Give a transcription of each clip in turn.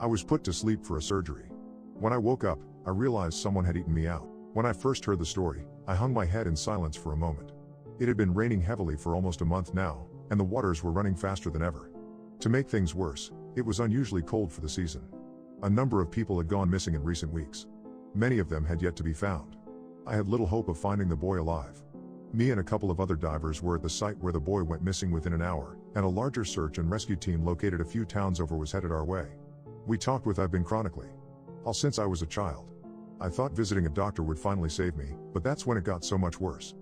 I was put to sleep for a surgery. When I woke up, I realized someone had eaten me out. When I first heard the story, I hung my head in silence for a moment. It had been raining heavily for almost a month now, and the waters were running faster than ever. To make things worse, it was unusually cold for the season. A number of people had gone missing in recent weeks. Many of them had yet to be found. I had little hope of finding the boy alive. Me and a couple of other divers were at the site where the boy went missing within an hour, and a larger search and rescue team located a few towns over was headed our way. We talked with I've been chronically ill since I was a child. I thought visiting a doctor would finally save me, but that's when it got so much worse.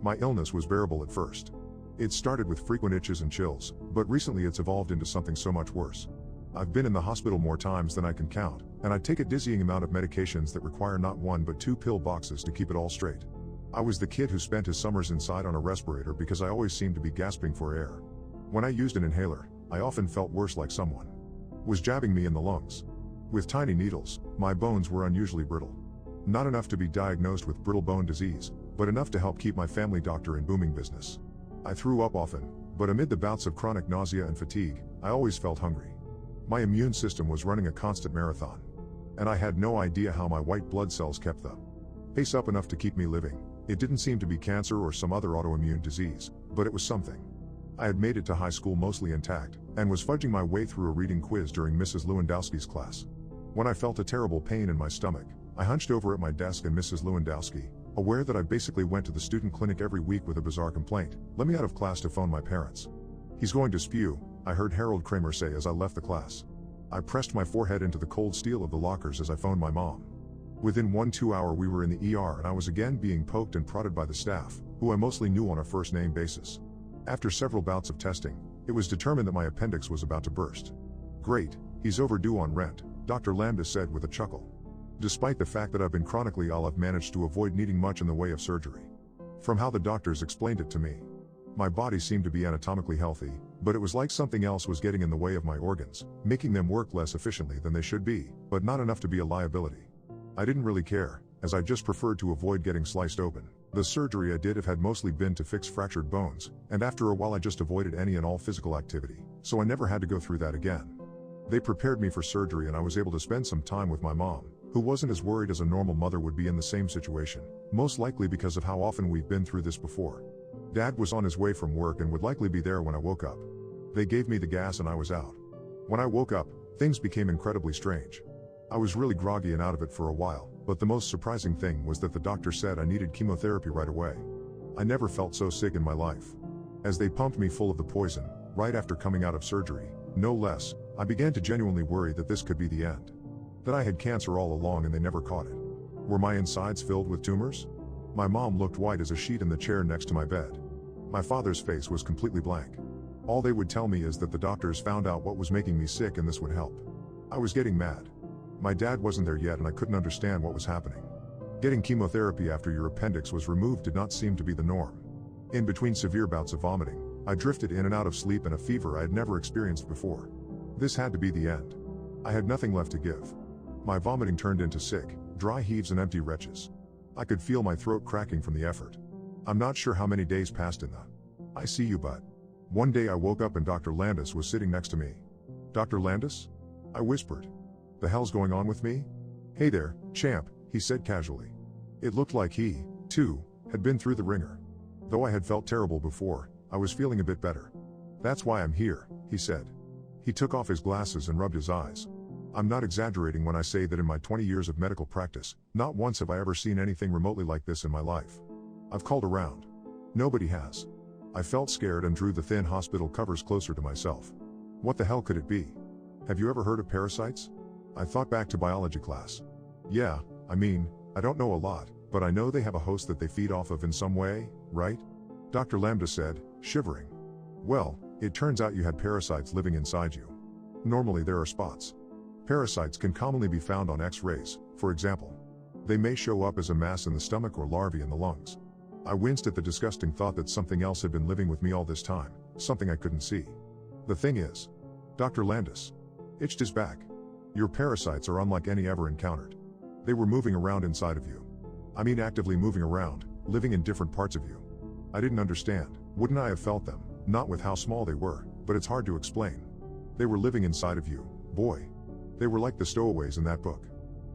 My illness was bearable at first. It started with frequent itches and chills, but recently it's evolved into something so much worse. I've been in the hospital more times than I can count, and I take a dizzying amount of medications that require not one but 2 pill boxes to keep it all straight. I was the kid who spent his summers inside on a respirator because I always seemed to be gasping for air. When I used an inhaler, I often felt worse, like someone was jabbing me in the lungs. With tiny needles, my bones were unusually brittle. Not enough to be diagnosed with brittle bone disease, but enough to help keep my family doctor in booming business. I threw up often, but amid the bouts of chronic nausea and fatigue, I always felt hungry. My immune system was running a constant marathon. And I had no idea how my white blood cells kept the pace up enough to keep me living. It didn't seem to be cancer or some other autoimmune disease, but it was something. I had made it to high school mostly intact, and was fudging my way through a reading quiz during Mrs. Lewandowski's class. When I felt a terrible pain in my stomach, I hunched over at my desk, and Mrs. Lewandowski, aware that I basically went to the student clinic every week with a bizarre complaint, let me out of class to phone my parents. "He's going to spew," I heard Harold Kramer say as I left the class. I pressed my forehead into the cold steel of the lockers as I phoned my mom. Within 1-2 hours we were in the ER, and I was again being poked and prodded by the staff, who I mostly knew on a first-name basis. After several bouts of testing, it was determined that my appendix was about to burst. "Great, he's overdue on rent," Dr. Lambda said with a chuckle. Despite the fact that I've been chronically ill, I've managed to avoid needing much in the way of surgery. From how the doctors explained it to me, my body seemed to be anatomically healthy, but it was like something else was getting in the way of my organs, making them work less efficiently than they should be, but not enough to be a liability. I didn't really care, as I just preferred to avoid getting sliced open. The surgery I did have had mostly been to fix fractured bones, and after a while I just avoided any and all physical activity, so I never had to go through that again. They prepared me for surgery, and I was able to spend some time with my mom, who wasn't as worried as a normal mother would be in the same situation, most likely because of how often we've been through this before. Dad was on his way from work and would likely be there when I woke up. They gave me the gas and I was out. When I woke up, things became incredibly strange. I was really groggy and out of it for a while, but the most surprising thing was that the doctor said I needed chemotherapy right away. I never felt so sick in my life. As they pumped me full of the poison, right after coming out of surgery, no less, I began to genuinely worry that this could be the end. That I had cancer all along and they never caught it. Were my insides filled with tumors? My mom looked white as a sheet in the chair next to my bed. My father's face was completely blank. All they would tell me is that the doctors found out what was making me sick and this would help. I was getting mad. My dad wasn't there yet and I couldn't understand what was happening. Getting chemotherapy after your appendix was removed did not seem to be the norm. In between severe bouts of vomiting, I drifted in and out of sleep and a fever I had never experienced before. This had to be the end. I had nothing left to give. My vomiting turned into sick, dry heaves and empty retches. I could feel my throat cracking from the effort. I'm not sure how many days passed in the ICU, but one day I woke up and Dr. Landis was sitting next to me. "Dr. Landis?" I whispered. "The hell's going on with me?" "Hey there, champ," he said casually. It looked like he, too, had been through the ringer. Though I had felt terrible before, I was feeling a bit better. "That's why I'm here," he said. He took off his glasses and rubbed his eyes. I'm not exaggerating when I say that in my 20 years of medical practice, not once have I ever seen anything remotely like this in my life. I've called around. Nobody has. I felt scared and drew the thin hospital covers closer to myself. What the hell could it be? Have you ever heard of parasites? I thought back to biology class. Yeah, I mean, I don't know a lot, but I know they have a host that they feed off of in some way, right? Dr. Lambda said, shivering. Well, it turns out you had parasites living inside you. Normally there are spots. Parasites can commonly be found on X-rays, for example. They may show up as a mass in the stomach or larvae in the lungs. I winced at the disgusting thought that something else had been living with me all this time, something I couldn't see. The thing is, Dr. Landis itched his back. Your parasites are unlike any ever encountered. They were moving around inside of you. I mean actively moving around, living in different parts of you. I didn't understand. Wouldn't I have felt them? Not with how small they were, but it's hard to explain. They were living inside of you, boy. They were like the stowaways in that book.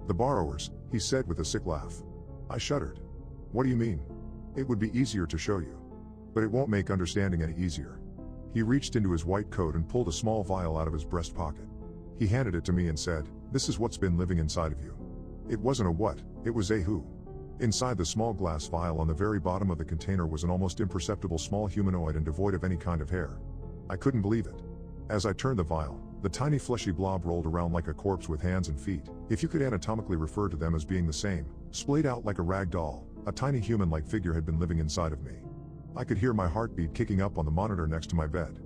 The borrowers, he said with a sick laugh. I shuddered. What do you mean? It would be easier to show you. But it won't make understanding any easier. He reached into his white coat and pulled a small vial out of his breast pocket. He handed it to me and said, "This is what's been living inside of you." It wasn't a what, it was a who. Inside the small glass vial on the very bottom of the container was an almost imperceptible small humanoid and devoid of any kind of hair. I couldn't believe it. As I turned the vial, the tiny fleshy blob rolled around like a corpse with hands and feet, if you could anatomically refer to them as being the same, splayed out like a rag doll. A tiny human-like figure had been living inside of me. I could hear my heartbeat kicking up on the monitor next to my bed.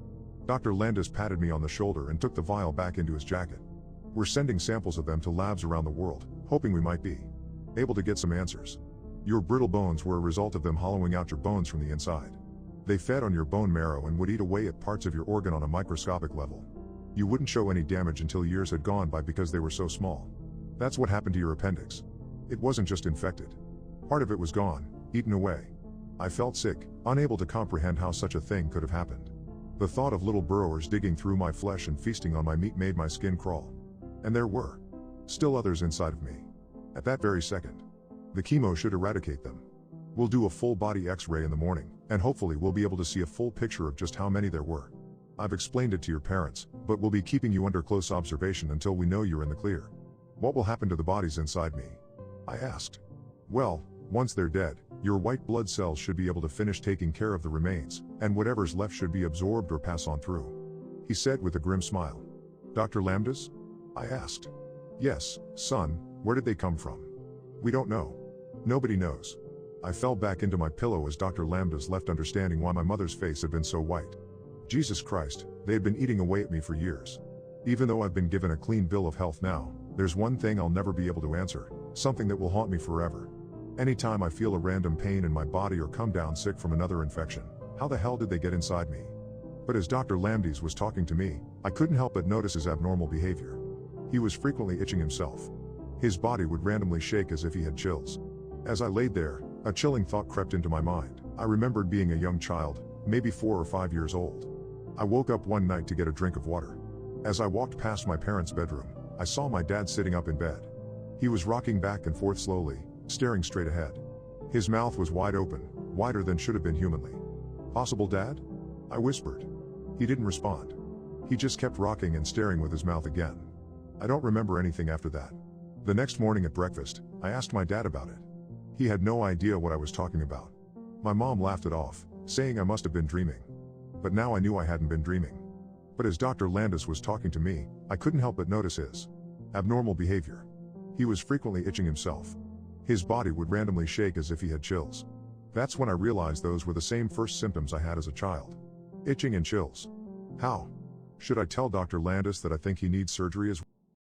Dr. Landis patted me on the shoulder and took the vial back into his jacket. We're sending samples of them to labs around the world, hoping we might be able to get some answers. Your brittle bones were a result of them hollowing out your bones from the inside. They fed on your bone marrow and would eat away at parts of your organ on a microscopic level. You wouldn't show any damage until years had gone by because they were so small. That's what happened to your appendix. It wasn't just infected. Part of it was gone, eaten away. I felt sick, unable to comprehend how such a thing could have happened. The thought of little burrowers digging through my flesh and feasting on my meat made my skin crawl. And there were still others inside of me. At that very second. The chemo should eradicate them. We'll do a full body X-ray in the morning, and hopefully we'll be able to see a full picture of just how many there were. I've explained it to your parents, but we'll be keeping you under close observation until we know you're in the clear. What will happen to the bodies inside me? I asked. Well, once they're dead, your white blood cells should be able to finish taking care of the remains, and whatever's left should be absorbed or pass on through. He said with a grim smile. Dr. Lambdas? I asked. Yes, son, where did they come from? We don't know. Nobody knows. I fell back into my pillow as Dr. Lambdas left, understanding why my mother's face had been so white. Jesus Christ, they had been eating away at me for years. Even though I've been given a clean bill of health now, there's one thing I'll never be able to answer, something that will haunt me forever. Anytime I feel a random pain in my body or come down sick from another infection, how the hell did they get inside me? But as Dr. Lambdas was talking to me, I couldn't help but notice his abnormal behavior. He was frequently itching himself. His body would randomly shake as if he had chills. As I laid there, a chilling thought crept into my mind. I remembered being a young child, maybe 4 or 5 years old. I woke up one night to get a drink of water. As I walked past my parents' bedroom, I saw my dad sitting up in bed. He was rocking back and forth slowly, staring straight ahead. His mouth was wide open, wider than should have been humanly. Possible, Dad? I whispered. He didn't respond. He just kept rocking and staring with his mouth again. I don't remember anything after that. The next morning at breakfast, I asked my dad about it. He had no idea what I was talking about. My mom laughed it off, saying I must have been dreaming. But now I knew I hadn't been dreaming. But as Dr. Landis was talking to me, I couldn't help but notice his abnormal behavior. He was frequently itching himself. His body would randomly shake as if he had chills. That's when I realized those were the same first symptoms I had as a child. Itching and chills. How? Should I tell Dr. Landis that I think he needs surgery as well?